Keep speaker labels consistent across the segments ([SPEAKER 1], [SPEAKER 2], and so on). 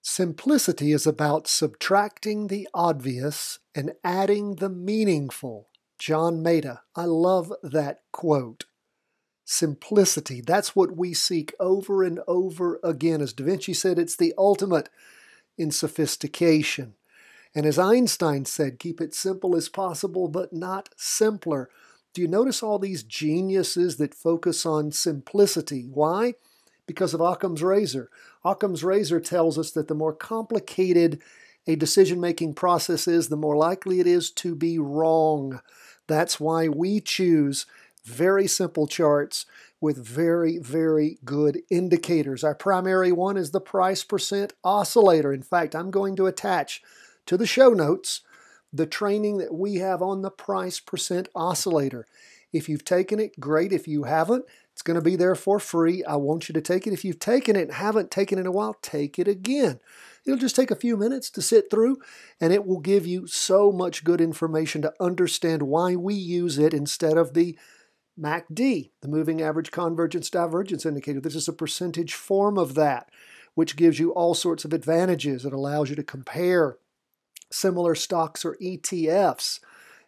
[SPEAKER 1] Simplicity is about subtracting the obvious and adding the meaningful. John Maeda. I love that quote. Simplicity, that's what we seek over and over again. As Da Vinci said, it's the ultimate in sophistication. And as Einstein said, keep it simple as possible, but not simpler. Do you notice all these geniuses that focus on simplicity? Why? Because of Occam's razor. Occam's razor tells us that the more complicated a decision-making process is, the more likely it is to be wrong. That's why we choose very simple charts with very, very good indicators. Our primary one is the price percent oscillator. In fact, I'm going to attach to the show notes the training that we have on the price percent oscillator. If you've taken it, great. If you haven't, it's going to be there for free. I want you to take it. If you've taken it and haven't taken it in a while, take it again. It'll just take a few minutes to sit through, and it will give you so much good information to understand why we use it instead of the MACD, the Moving Average Convergence Divergence Indicator. This is a percentage form of that, which gives you all sorts of advantages. It allows you to compare similar stocks or ETFs.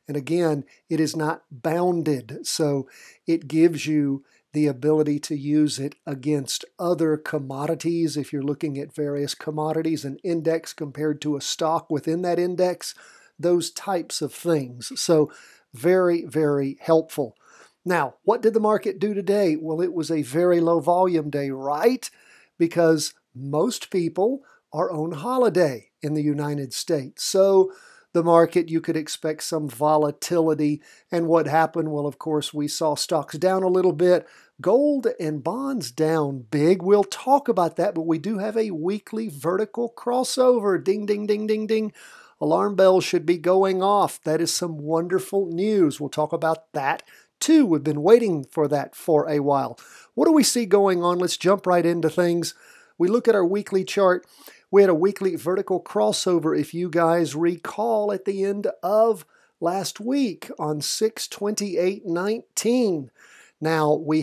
[SPEAKER 1] And again, it is not bounded, so it gives you the ability to use it against other commodities. If you're looking at various commodities, an index compared to a stock within that index, those types of things. So very, very helpful. Now, what did the market do today? Well, it was a very low volume day, right? Because most people are on holiday in the United States. So the market, you could expect some volatility. And what happened? Well, of course, we saw stocks down a little bit. Gold and bonds down big. We'll talk about that, but we do have a weekly vertical crossover. Ding, ding, ding, ding, ding. Alarm bells should be going off. That is some wonderful news. We'll talk about that too. We've been waiting for that for a while. What do we see going on? Let's jump right into things. We look at our weekly chart. We had a weekly vertical crossover, if you guys recall, at the end of last week on 6/28/19. Now, we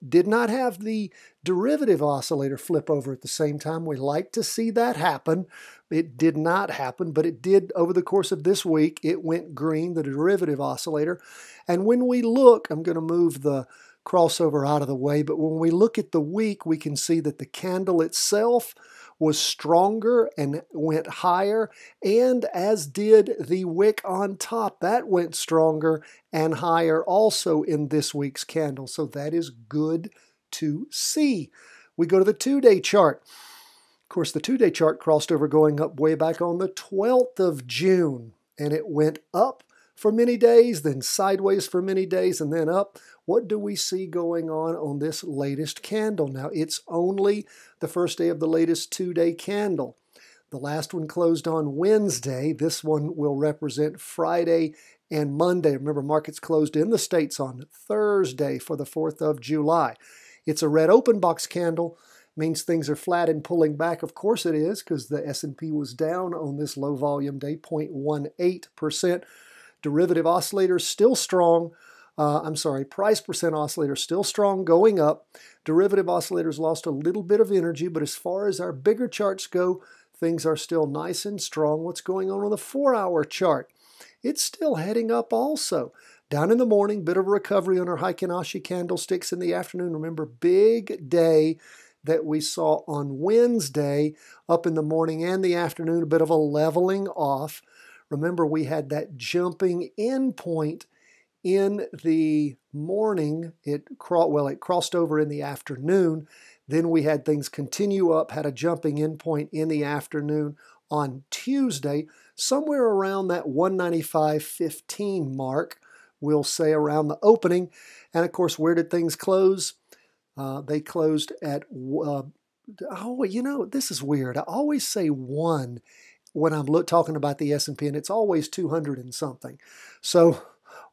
[SPEAKER 1] did not have the derivative oscillator flip over at the same time. We like to see that happen. It did not happen, but it did over the course of this week. It went green, the derivative oscillator. And when we look, I'm going to move the crossover out of the way, but when we look at the week, we can see that the candle itself was stronger and went higher, and as did the wick on top. That went stronger and higher also in this week's candle, so that is good to see. We go to the two-day chart. Of course, the two-day chart crossed over going up way back on the 12th of June, and it went up for many days, then sideways for many days, and then up. What do we see going on this latest candle? Now, it's only the first day of the latest two-day candle. The last one closed on Wednesday. This one will represent Friday and Monday. Remember, markets closed in the States on Thursday for the 4th of July. It's a red open box candle. Means things are flat and pulling back. Of course it is, because the S&P was down on this low volume day, 0.18%. Derivative oscillator still strong. Price percent oscillator still strong, going up. Derivative oscillators lost a little bit of energy, but as far as our bigger charts go, things are still nice and strong. What's going on the 4-hour chart? It's still heading up also. Down in the morning, bit of a recovery on our Heikin-Ashi candlesticks in the afternoon. Remember, big day that we saw on Wednesday, up in the morning and the afternoon, a bit of a leveling off. Remember, we had that jumping in point in the morning. It crossed over in the afternoon. Then we had things continue up, had a jumping in point in the afternoon on Tuesday, somewhere around that 195.15 mark, we'll say around the opening. And of course, where did things close? They closed at, this is weird. I always say 1 when I'm talking about the S&P, and it's always 200 and something. So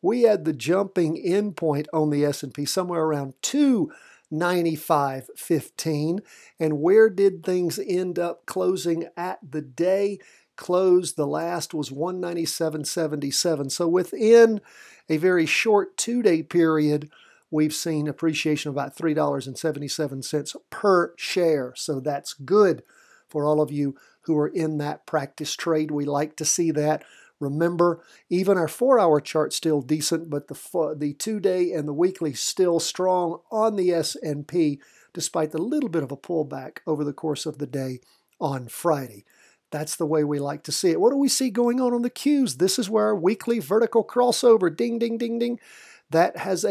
[SPEAKER 1] we had the jumping in point on the S&P somewhere around 295.15. And where did things end up closing at the day? Close, the last was 197.77. So within a very short two-day period, we've seen appreciation of about $3.77 per share. So that's good For all of you who are in that practice trade, we like to see that. Remember, even our 4-hour chart still decent, but the 2-day and the weekly still strong on the S&P, despite the little bit of a pullback over the course of the day on Friday. That's the way we like to see it. What do we see going on the Qs? This is where our weekly vertical crossover, ding, ding, ding, ding, that has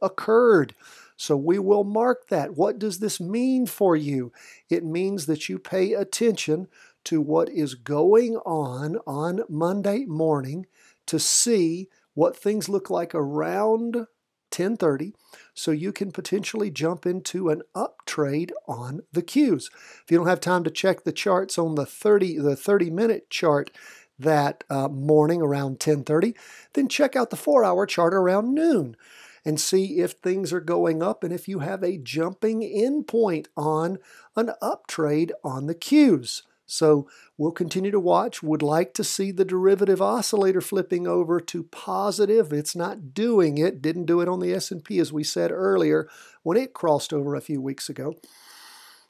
[SPEAKER 1] occurred. So we will mark that. What does this mean for you? It means that you pay attention to what is going on Monday morning to see what things look like around 10:30, so you can potentially jump into an up trade on the Qs. If you don't have time to check the charts on the 30-minute chart that morning around 10:30, then check out the 4-hour chart around noon and see if things are going up and if you have a jumping in point on an up trade on the Qs. So we'll continue to watch. Would like to see the derivative oscillator flipping over to positive. It's not doing it. Didn't do it on the S&P, as we said earlier, when it crossed over a few weeks ago.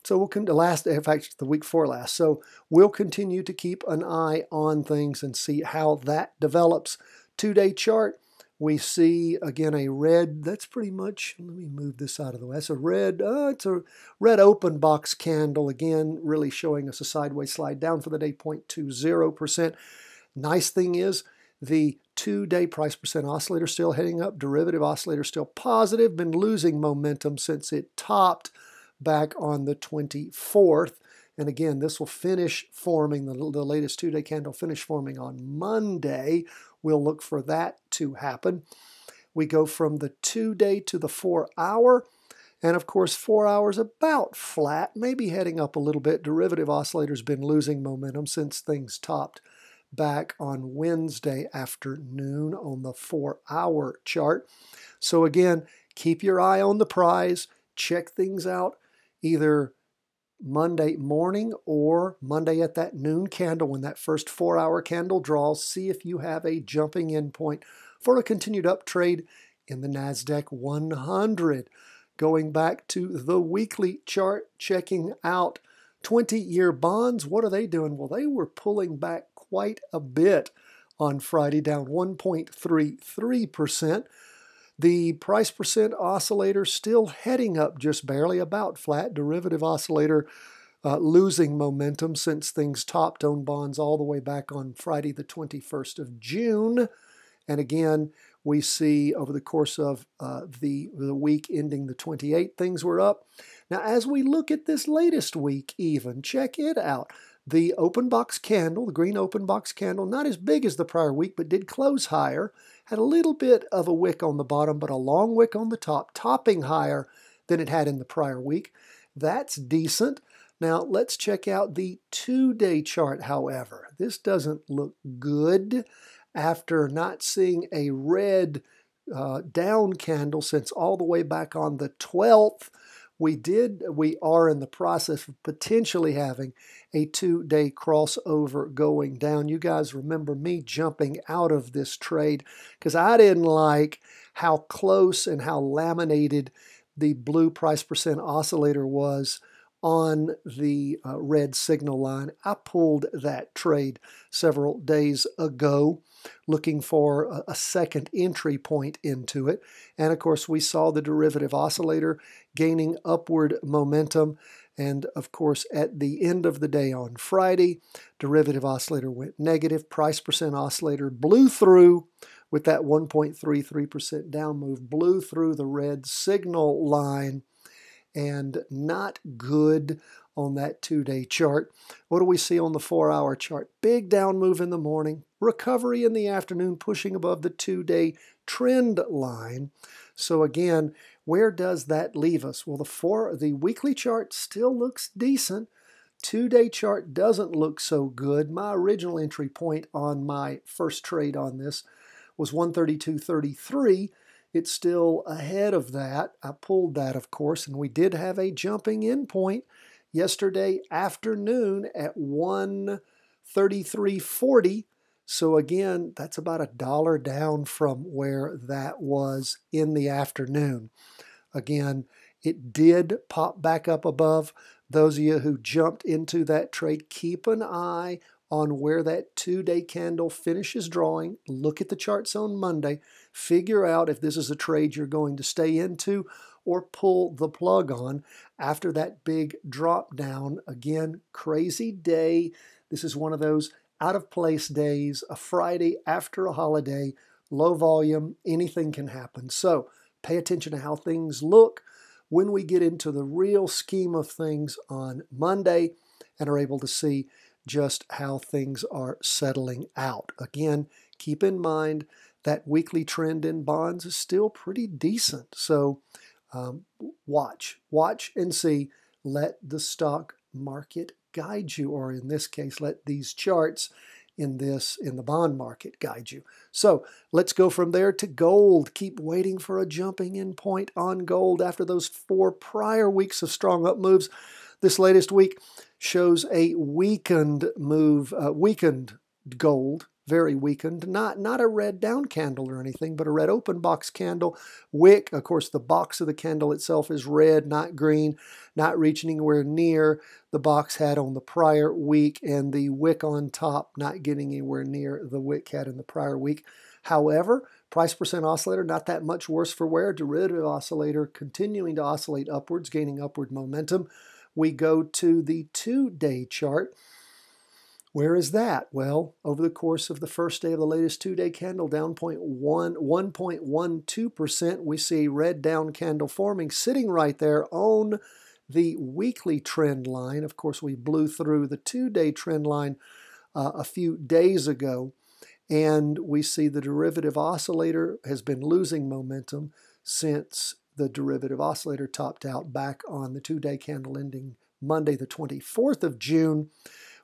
[SPEAKER 1] So we'll the week before last. So we'll continue to keep an eye on things and see how that develops. 2-day chart. We see, again, a red, that's pretty much, let me move this out of the way. That's it's a red open box candle, again, really showing us a sideways slide down for the day, 0.20%. Nice thing is the 2-day price percent oscillator still heading up, derivative oscillator still positive, been losing momentum since it topped back on the 24th. And again, this will finish forming, the latest 2-day candle finish forming on Monday. We'll look for that to happen. We go from the 2-day to the 4-hour. And of course, 4 hours about flat, maybe heading up a little bit. Derivative oscillator's been losing momentum since things topped back on Wednesday afternoon on the 4-hour chart. So again, keep your eye on the prize. Check things out either Monday morning or Monday at that noon candle when that first 4-hour candle draws. See if you have a jumping in point for a continued up trade in the NASDAQ 100. Going back to the weekly chart, checking out 20-year bonds. What are they doing? Well, they were pulling back quite a bit on Friday, down 1.33%. The price percent oscillator still heading up just barely, about flat. Derivative oscillator losing momentum since things topped on bonds all the way back on Friday the 21st of June. And again, we see over the course of the week ending the 28th, things were up. Now, as we look at this latest week even, check it out. The open box candle, the green open box candle, not as big as the prior week, but did close higher. Had a little bit of a wick on the bottom, but a long wick on the top, topping higher than it had in the prior week. That's decent. Now, let's check out the 2-day chart, however. This doesn't look good after not seeing a red down candle since all the way back on the 12th. We are in the process of potentially having a 2-day crossover going down. You guys remember me jumping out of this trade because I didn't like how close and how laminated the blue price percent oscillator was on the red signal line. I pulled that trade several days ago looking for a second entry point into it. And of course, we saw the derivative oscillator gaining upward momentum. And of course, at the end of the day on Friday, derivative oscillator went negative. Price percent oscillator blew through with that 1.33% down move, blew through the red signal line, and not good on that 2-day chart. What do we see on the 4-hour chart? Big down move in the morning, recovery in the afternoon, pushing above the 2-day trend line. So again, where does that leave us? Well, the weekly chart still looks decent. 2-day chart doesn't look so good. My original entry point on my first trade on this was 132.33. It's still ahead of that. I pulled that, of course, and we did have a jumping in point yesterday afternoon at 133.40. So again, that's about $1 down from where that was in the afternoon. Again, it did pop back up above, Those of you who jumped into that trade, keep an eye on where that 2-day candle finishes drawing. Look at the charts on Monday. Figure out if this is a trade you're going to stay into or pull the plug on after that big drop down. Again, crazy day. This is one of those out of place days, a Friday after a holiday, low volume, anything can happen. So pay attention to how things look when we get into the real scheme of things on Monday and are able to see just how things are settling out. Again, keep in mind that weekly trend in bonds is still pretty decent. So watch and see. Let the stock market guide you, or in this case, let these charts in the bond market guide you. So let's go from there to gold. Keep waiting for a jumping in point on gold after those 4 prior weeks of strong up moves. This latest week shows a weakened move, weakened gold, very weakened, not a red down candle or anything, but a red open box candle. Wick, of course, the box of the candle itself is red, not green, not reaching anywhere near the box had on the prior week, and the wick on top not getting anywhere near the wick had in the prior week. However, price percent oscillator, not that much worse for wear. Derivative oscillator continuing to oscillate upwards, gaining upward momentum. We go to the 2-day chart. Where is that? Well, over the course of the first day of the latest 2-day candle, down 1.12%, we see a red down candle forming, sitting right there on the weekly trend line. Of course, we blew through the 2-day trend line a few days ago, and we see the derivative oscillator has been losing momentum since the derivative oscillator topped out back on the 2-day candle ending Monday, the 24th of June.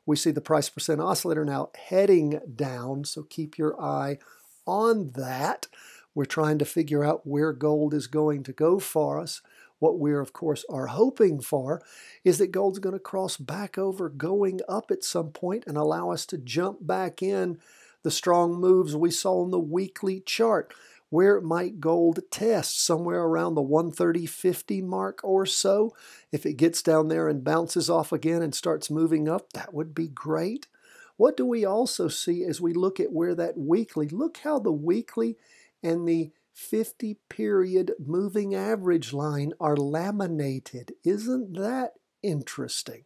[SPEAKER 1] We see the price percent oscillator now heading down, so keep your eye on that. We're trying to figure out where gold is going to go for us. What we're, of course, are hoping for is that gold's going to cross back over, going up at some point, and allow us to jump back in the strong moves we saw on the weekly chart. Where might gold test? Somewhere around the 130.50 mark or so. If it gets down there and bounces off again and starts moving up, that would be great. What do we also see as we look at where that weekly, look how the weekly and the 50-period moving average line are laminated. Isn't that interesting?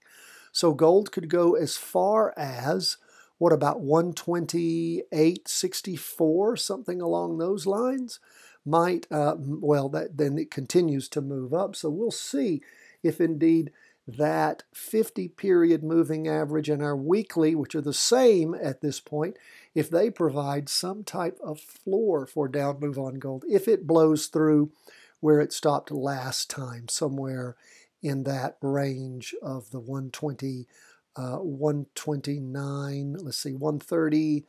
[SPEAKER 1] So gold could go as far as, what about 128.64, something along those lines? Might, then it continues to move up. So we'll see if indeed that 50-period moving average and our weekly, which are the same at this point, if they provide some type of floor for down move on gold, if it blows through where it stopped last time, somewhere in that range of the 129, let's see, 130,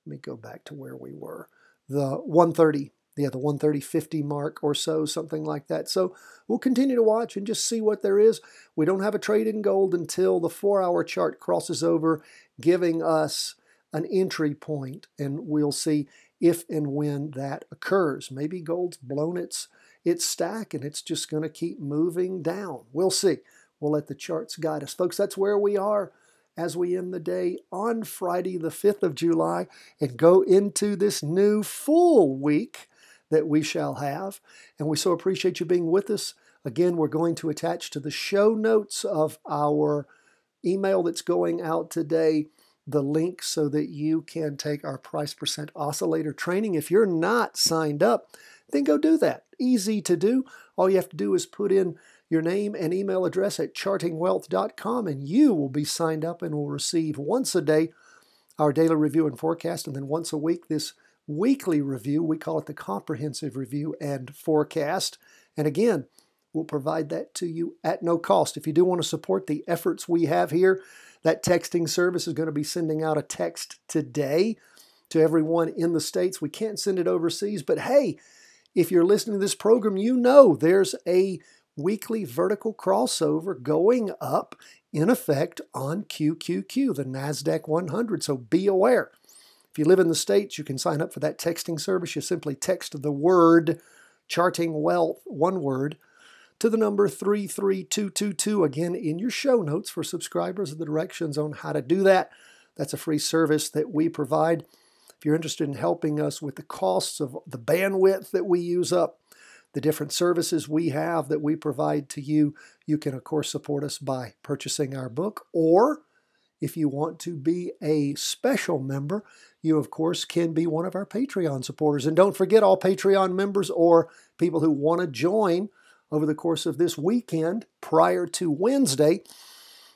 [SPEAKER 1] let me go back to where we were, the 130, the 130.50 mark or so, something like that. So we'll continue to watch and just see what there is. We don't have a trade in gold until the 4-hour chart crosses over, giving us an entry point, and we'll see if and when that occurs. Maybe gold's blown its stack and it's just going to keep moving down. We'll see. We'll let the charts guide us. Folks, that's where we are as we end the day on Friday, the 5th of July, and go into this new full week that we shall have. And we so appreciate you being with us. Again, we're going to attach to the show notes of our email that's going out today the link so that you can take our price percent oscillator training. If you're not signed up, then go do that. Easy to do. All you have to do is put in your name and email address at chartingwealth.com, and you will be signed up and will receive once a day our daily review and forecast, and then once a week this weekly review. We call it the comprehensive review and forecast. And again, we'll provide that to you at no cost. If you do want to support the efforts we have here, that texting service is going to be sending out a text today to everyone in the States. We can't send it overseas, but hey, if you're listening to this program, you know there's a weekly vertical crossover going up in effect on QQQ, the NASDAQ 100, so be aware. If you live in the States, you can sign up for that texting service. You simply text the word Charting Wealth, one word, to the number 33222. Again, in your show notes for subscribers are the directions on how to do that. That's a free service that we provide. If you're interested in helping us with the costs of the bandwidth that we use up, the different services we have that we provide to you, you can, of course, support us by purchasing our book. Or if you want to be a special member, you, of course, can be one of our Patreon supporters. And don't forget, all Patreon members or people who want to join over the course of this weekend prior to Wednesday,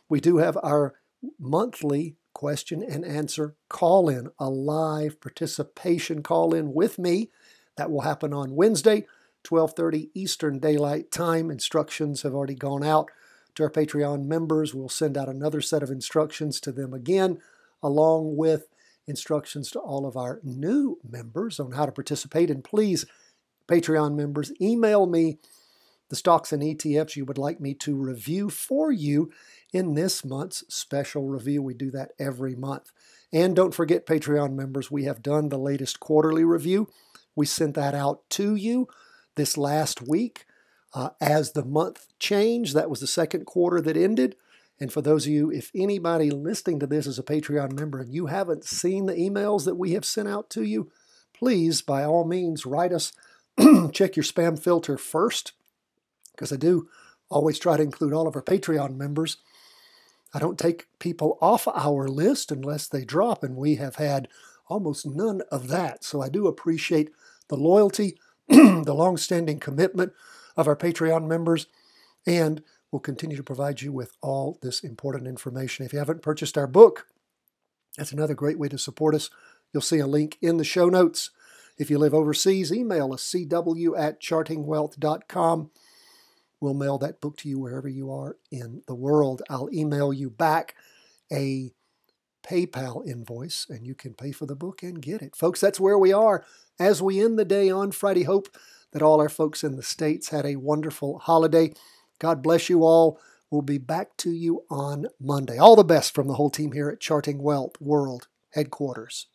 [SPEAKER 1] we do have our monthly question and answer call-in, a live participation call-in with me. That will happen on Wednesday, 12:30 Eastern Daylight Time. Instructions have already gone out to our Patreon members. We'll send out another set of instructions to them again, along with instructions to all of our new members on how to participate. And please, Patreon members, email me the stocks and ETFs you would like me to review for you in this month's special review. We do that every month. And don't forget, Patreon members, we have done the latest quarterly review. We sent that out to you this last week. As the month changed, that was the second quarter that ended. And for those of you, if anybody listening to this is a Patreon member and you haven't seen the emails that we have sent out to you, please, by all means, write us. Check your spam filter first, because I do always try to include all of our Patreon members. I don't take people off our list unless they drop, and we have had almost none of that. So I do appreciate the loyalty, the long-standing commitment of our Patreon members, and we'll continue to provide you with all this important information. If you haven't purchased our book, that's another great way to support us. You'll see a link in the show notes. If you live overseas, email us, cw@chartingwealth.com. We'll mail that book to you wherever you are in the world. I'll email you back a PayPal invoice, and you can pay for the book and get it. Folks, that's where we are as we end the day on Friday. Hope that all our folks in the States had a wonderful holiday. God bless you all. We'll be back to you on Monday. All the best from the whole team here at Charting Wealth World Headquarters.